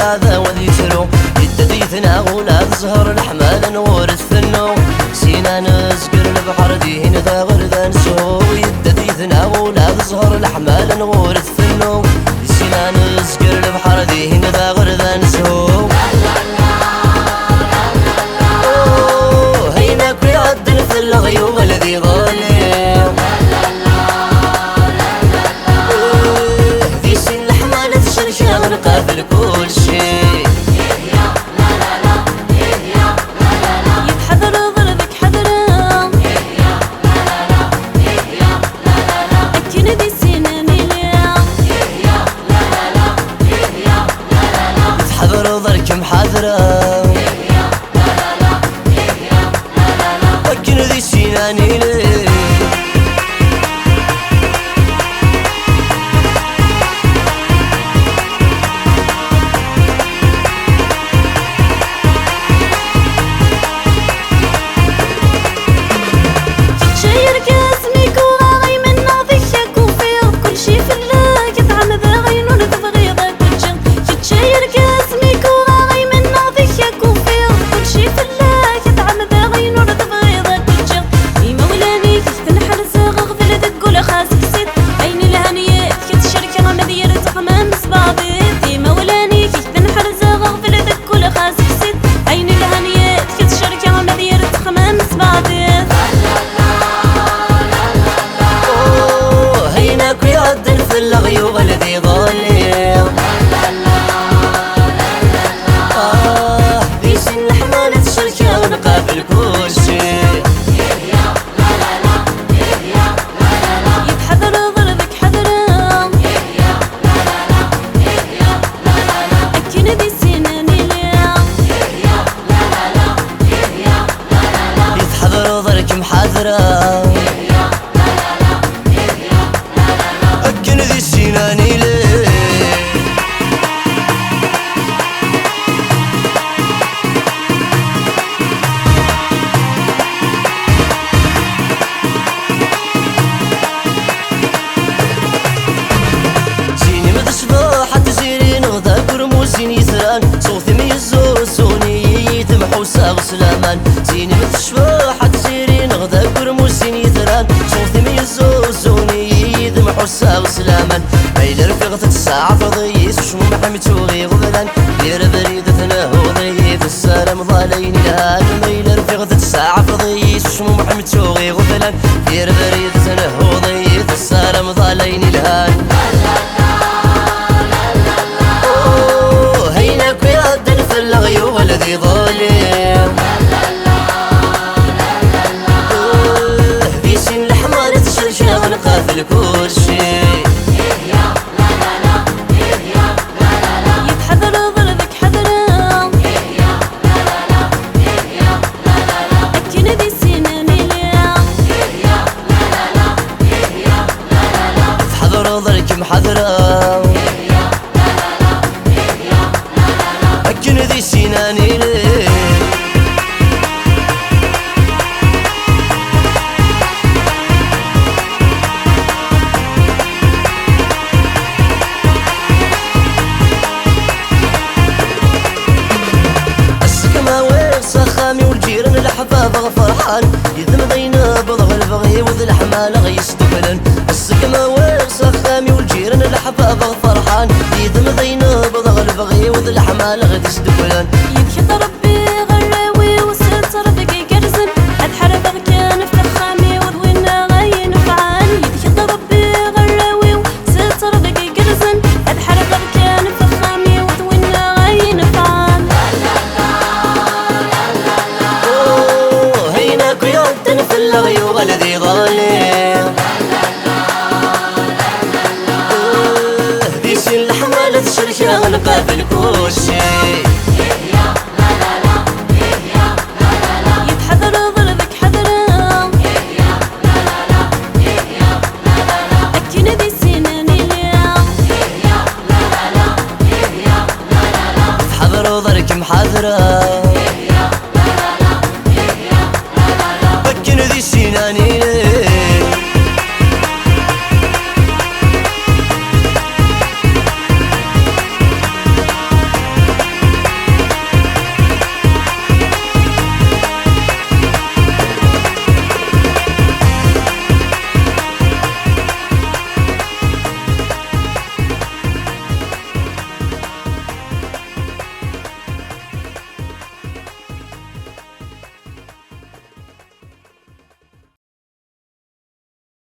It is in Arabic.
ولا ذا وذي ترو يدديتنا ولا تزهر الحمال نورث ثنو سينا نزقر البحر دين ذا غردا نسو يدديتنا ولا تزهر الحمال نورث ثنو سينا نزقر البحر دين ذا غردا نسو هيناك يعدل في الغيوم الذي ظالم ذي سن الحمالة الشرشة غرقا في كل شيء يتحذر ضربك حذرا أكن ذي سناني يتحذر ضرك محاذرة أكن ذي سناني ليه الغيوب الذي ظالم في سن حمالة الشركة ونقابل كل شيء يتحذر ضربك حذرا أكن ذي سناني يتحذر ضرك محاذرة أكن ذي سناني ليه زيني مدشبة حتى زيرين غدا قرموزين يثران صوتي ميزو سوني تمحو ساغ سلامان زيني مدشبة حتى زيرين غدا قرموزين يثران صوتي ميزو سوني تمحو ساغ سلامان ميل رفيقة الساعة فضيس وشمو محمد توغي غبلان دير بريدتنا هو ضيف السلام ظالين الهان ميل رفيقة الساعة فضيس وشمو محمد توغي غبلان دير بريدتنا هو ضيف السلام ظالين الهان هيناك يعدل في الغيوب الذي ظالم في سن الحمالة الشرشة ونقا في كل شيء يتحذر ضربك حذرا أكن ذي سناني يتحذر ضرك محذرة أكن ذي سناني ليه سخامي والجيران الحباب فرحان يذم ضينا بضغ البغي وذ الحمال غيستقلن السكمة وسخامي والجيران الحباب فرحان يذم ضينا بضغ البغي وذ الحمال غيستقلن يبكي ربي غراوي وستر بقي قرزن الحرب كان في الخامي وذوينا غين فعان يبكي ربي غراوي وستر بقي قرزن الحرب كان في الخامي وذوينا غين فعان هيناك يعدن في الغيوب الذي ظالم ذي سن الحمالة الشرشة ونقابل كل شيء